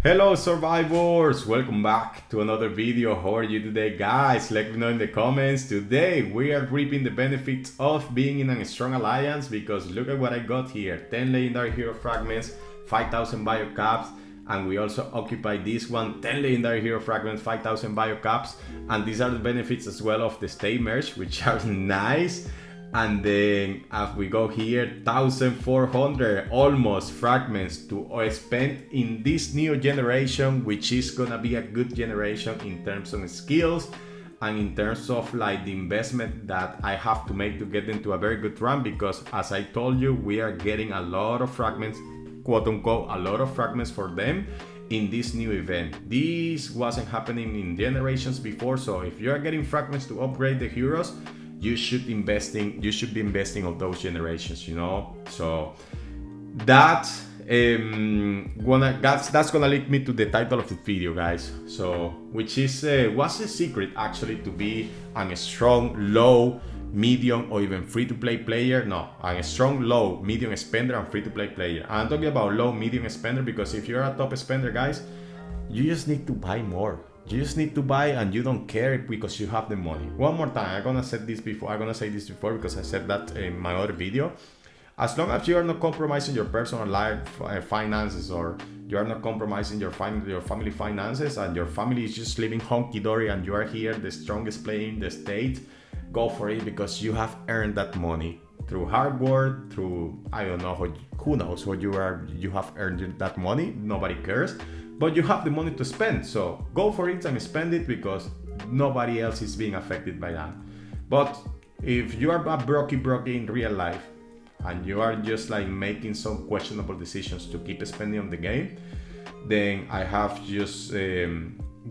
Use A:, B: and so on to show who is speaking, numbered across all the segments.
A: Hello survivors, welcome back to another video. How are you today, guys? Let me know in the comments. Today we are reaping the benefits of being in a strong alliance, because look at what I got here: 10 legendary hero fragments, 5,000 bio caps, and we also occupy this one, 10 legendary hero fragments, 5,000 bio caps, and these are the benefits as well of the state merge, which are nice. And then as we go here, 1,400 almost fragments to spend in this new generation, which is gonna be a good generation in terms of skills and in terms of like the investment that I have to make to get into a very good run, because as I told you, we are getting a lot of fragments, quote unquote, a lot of fragments for them in this new event. This wasn't happening in generations before, so if you are getting fragments to upgrade the heroes, you should be investing of those generations, you know. So that's gonna lead me to the title of the video, guys. So which is what's the secret actually to be a strong, low, medium, or even free-to-play player? No, a strong, low, medium spender and free-to-play player. I'm talking about low, medium spender, because if you're a top spender, guys, you just need to buy more. You just need to buy, and you don't care because you have the money. One more time, I'm gonna say this before because I said that in my other video. As long as you are not compromising your personal life finances, or you are not compromising your family finances, and your family is just living honky-dory, and you are here the strongest player in the state, go for it, because you have earned that money through hard work, through, I don't know, who knows what you have earned that money. Nobody cares. But you have the money to spend, so go for it and spend it, because nobody else is being affected by that. But if you are a brokey in real life, and you are just like making some questionable decisions to keep spending on the game, then I have just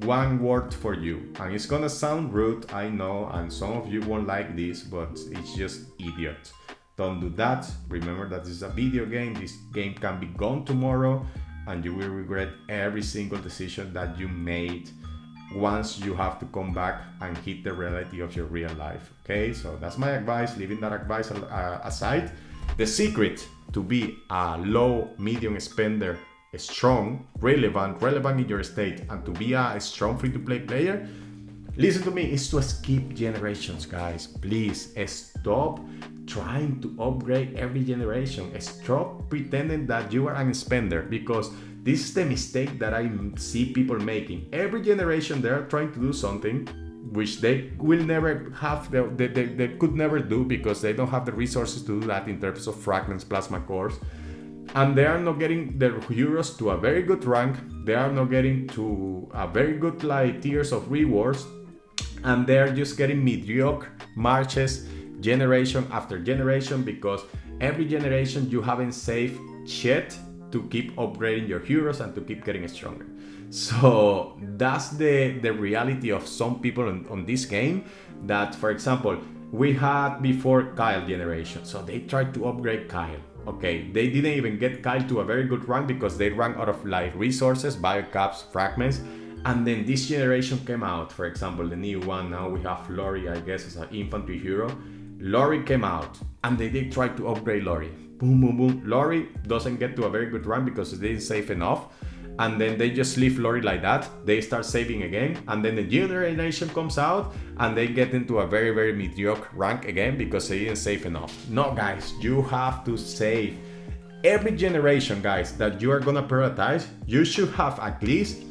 A: one word for you. And it's gonna sound rude, I know, and some of you won't like this, but it's just idiot. Don't do that. Remember that this is a video game. This game can be gone tomorrow, and you will regret every single decision that you made once you have to come back and hit the reality of your real life. Okay, so that's my advice. Leaving that advice aside, the secret to be a low, medium spender, strong, relevant in your state, and to be a strong free-to-play player, listen to me, is to skip generations, guys. Please stop trying to upgrade every generation. Stop pretending that you are a spender, because this is the mistake that I see people making. Every generation they are trying to do something which they will never have, they could never do, because they don't have the resources to do that in terms of fragments, plasma cores, and they are not getting their heroes to a very good rank. They are not getting to a very good like tiers of rewards, and they are just getting mediocre marches generation after generation, because every generation you haven't saved shit to keep upgrading your heroes and to keep getting stronger. So that's the reality of some people on this game. That, for example, we had before Kyle generation, so they tried to upgrade Kyle. Okay, they didn't even get Kyle to a very good rank, because they ran out of like resources, biocaps, fragments. And then this generation came out, for example, the new one. Now we have Lori, I guess, as an infantry hero. Lori came out, and they did try to upgrade Lori. Boom, boom, boom. Lori doesn't get to a very good run because they didn't save enough. And then they just leave Lori like that. They start saving again. And then the new generation comes out, and they get into a very, very mediocre rank again, because they didn't save enough. No, guys, you have to save. Every generation, guys, that you are gonna prioritize, you should have at least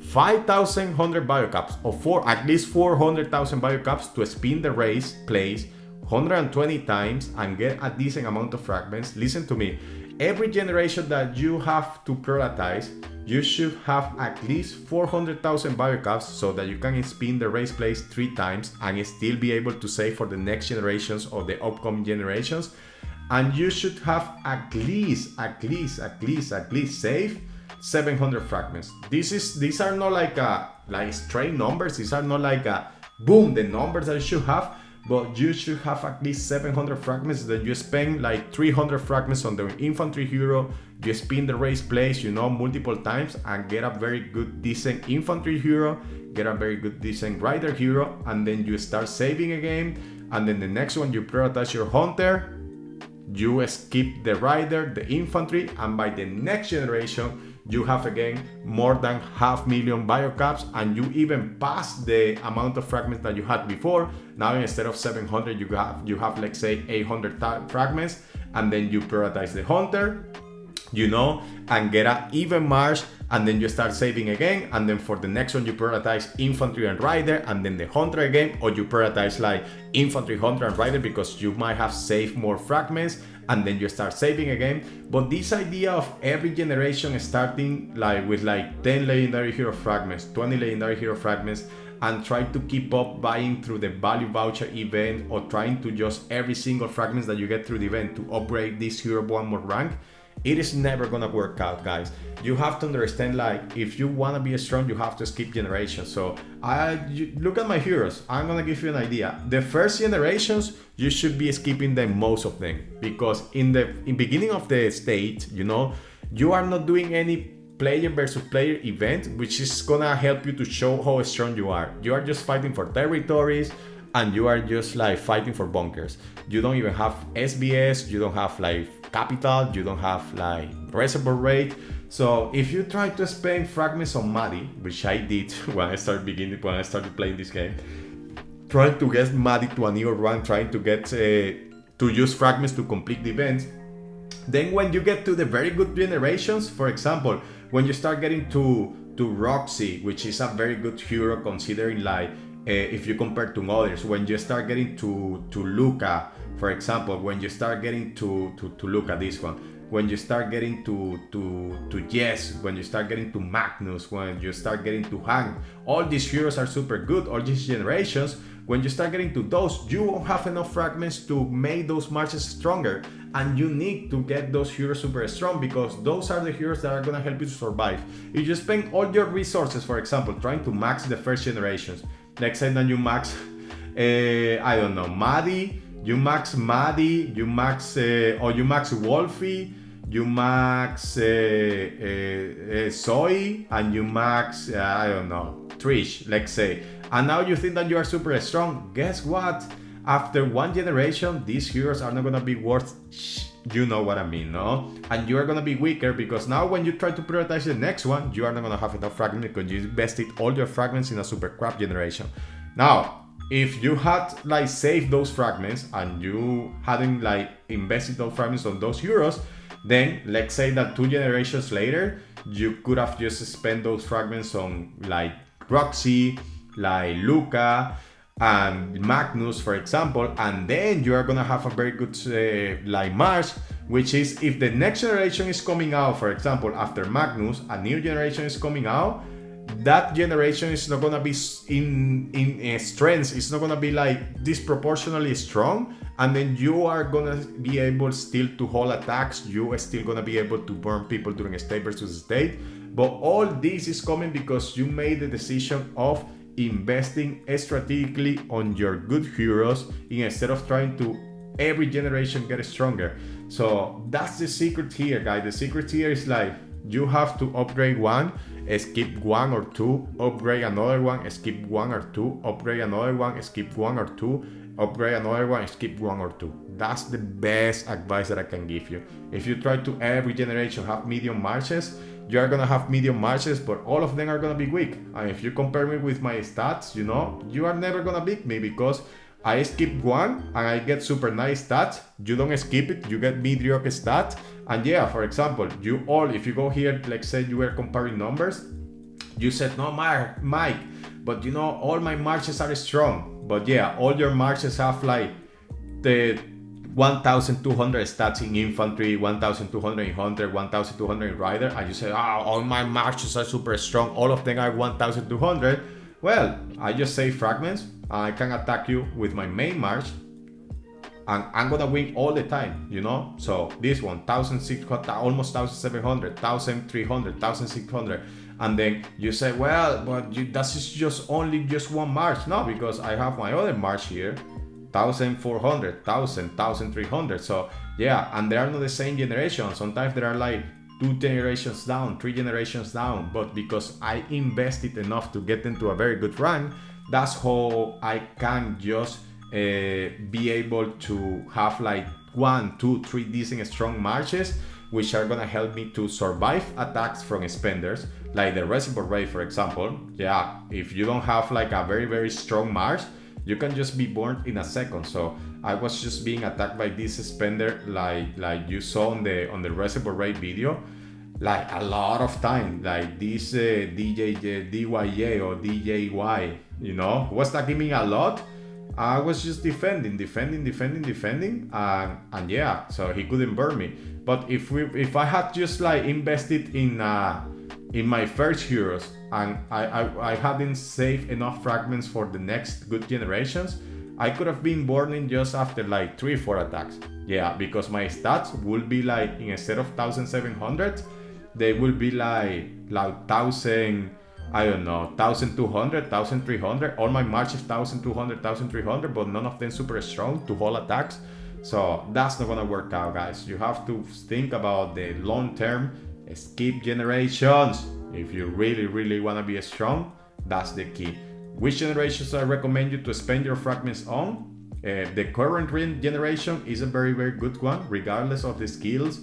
A: 5,100 biocaps, or at least 400,000 biocaps to spin the race place 120 times and get a decent amount of fragments. Listen to me. Every generation that you have to prioritize, you should have at least 400,000 biocaps, so that you can spin the race place 3 times and still be able to save for the next generations or the upcoming generations. And you should have at least save 700 fragments. These are not like straight numbers. These are not like boom, the numbers that you should have. but you should have at least 700 fragments. Then you spend like 300 fragments on the infantry hero, you spin the race place, you know, multiple times, and get a very good decent infantry hero, get a very good decent rider hero, and then you start saving again. And then the next one, you prioritize your hunter, you skip the rider, the infantry, and by the next generation you have again more than 500,000 biocaps, and you even pass the amount of fragments that you had before. Now instead of 700 you have let's say 800 fragments, and then you prioritize the hunter, you know, and get an even march, and then you start saving again, and then for the next one you prioritize infantry and rider, and then the hunter again, or you prioritize like infantry, hunter and rider because you might have saved more fragments, and then you start saving again. But this idea of every generation starting like with like 10 legendary hero fragments, 20 legendary hero fragments, and try to keep up buying through the value voucher event, or trying to just every single fragments that you get through the event to upgrade this hero one more rank, it is never gonna work out, guys. You have to understand, like, if you wanna be strong, you have to skip generations. So look at my heroes. I'm gonna give you an idea. The first generations, you should be skipping them, most of them, because in beginning of the stage, you know, you are not doing any player versus player event, which is gonna help you to show how strong you are. You are just fighting for territories, and you are just like fighting for bunkers. You don't even have SBS, you don't have like capital, you don't have like reservoir rate. So if you try to spend fragments on Maddie, which I did when I started playing this game, trying to get Maddie to a new rank, trying to get to use fragments to complete the events, then when you get to the very good generations, for example, when you start getting to Roxy, which is a very good hero considering like if you compare to others, when you start getting to Luca, for example, when you start getting to look at this one, when you start getting to Jess, when you start getting to Magnus, when you start getting to Hank, all these heroes are super good, all these generations. When you start getting to those, you won't have enough fragments to make those marches stronger, and you need to get those heroes super strong, because those are the heroes that are gonna help you to survive. If you spend all your resources, for example, trying to max the first generations, next time that you max, I don't know, Maddie, you max Maddie, you max or you max Wolfie, you max Zoe, and you max I don't know, Trish, let's say, and now you think that you are super strong. Guess what? After one generation, these heroes are not gonna be worth you know what I mean, no? And you are gonna be weaker, because now when you try to prioritize the next one, you are not gonna have enough fragments because you invested all your fragments in a super crap generation. Now, if you had like saved those fragments and you hadn't like invested those fragments on those heroes, then let's say that 2 generations later, you could have just spent those fragments on like Roxy, like Luca, and Magnus, for example, and then you are gonna have a very good like march, which is if the next generation is coming out, for example, after Magnus, a new generation is coming out, that generation is not gonna be in strength, it's not gonna be like disproportionately strong, and then you are gonna be able still to hold attacks, you are still gonna be able to burn people during a state versus state, but all this is coming because you made the decision of investing strategically on your good heroes instead of trying to every generation get stronger. So that's the secret here, guys. The secret here is like you have to upgrade one, skip 1 or 2, upgrade another one, skip 1 or 2, upgrade another one, skip 1 or 2, upgrade another one, skip 1 or 2. That's the best advice that I can give you. If you try to every generation have medium marches, you are gonna have medium marches, but all of them are gonna be weak. And if you compare me with my stats, you know, you are never gonna beat me because I skip 1 and I get super nice stats. You don't skip it, you get mediocre stats. And yeah, for example, you all, if you go here, like say you were comparing numbers, you said, no, Mike, but you know, all my marches are strong. But yeah, all your marches have like the 1,200 stats in infantry, 1,200 in hunter, 1,200 in rider, and you say, all my marches are super strong, all of them are 1,200. Well, I just say fragments, I can attack you with my main march, and I'm gonna win all the time, you know? So this one, 1,600, almost 1,700, 1,300, 1,600, and then you say, well, but that's just only one march. No, because I have my other march here, 1400, 1000, 1300. So yeah, and they are not the same generation. Sometimes there are like 2 generations down, 3 generations down, but because I invested enough to get into a very good rank, that's how I can just be able to have like 1, 2, 3 decent strong marches, which are gonna help me to survive attacks from spenders, like the reservoir raid, for example. Yeah, if you don't have like a very strong march, you can just be burned in a second. So I was just being attacked by this spender, like you saw on the reservoir raid video, like a lot of time, like this DYJ or DJY, you know, was attacking me a lot. I was just defending, and yeah, so he couldn't burn me. But if I had just like invested in my first heroes, and I hadn't saved enough fragments for the next good generations, I could have been burning just after like 3-4 attacks. Yeah, because my stats would be like, instead of 1700, they will be like 1000, I don't know, 1200, 1300. All my marches 1200, 1300, but none of them super strong to hold attacks. So that's not gonna work out, guys. You have to think about the long term. Skip generations. If you really wanna be strong, that's the key. Which generations I recommend you to spend your fragments on? The current generation is a very good one, regardless of the skills.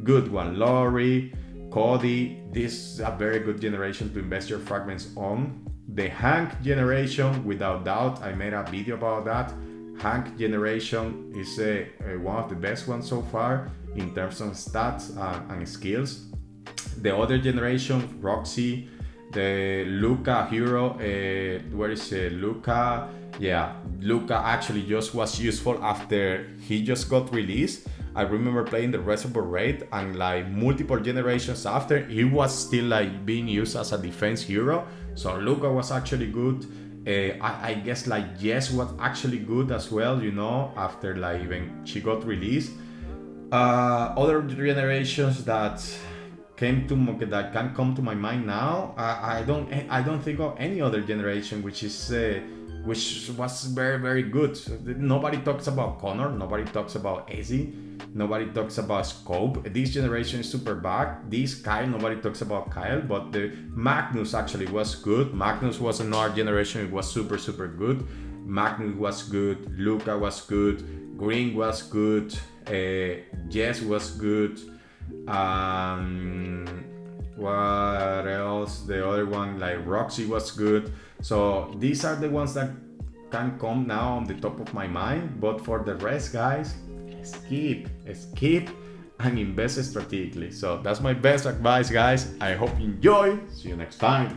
A: Good one. Lori, Cody, this is a very good generation to invest your fragments on. The Hank generation, without doubt, I made a video about that. Hank generation is one of the best ones so far in terms of stats and skills. The other generation, Roxy, the Luca hero, where is Luca? Yeah, Luca actually just was useful after he just got released. I remember playing the Reservoir Raid, and like multiple generations after, he was still like being used as a defense hero. So Luca was actually good. I guess like Jess was actually good as well, you know, after like even she got released. Other generations that can come to my mind now, I don't think of any other generation which was very good. Nobody talks about Connor, nobody talks about Ezzy, nobody talks about Scope. This generation is super bad. This Kyle, nobody talks about Kyle, but the Magnus actually was good. Magnus was another generation, it was super good. Magnus was good, Luca was good, Green was good, Jess was good. What else? The other one, like Roxy, was good. So these are the ones that can come now on the top of my mind. But for the rest, guys, skip and invest strategically. So that's my best advice, guys. I hope you enjoy. See you next time.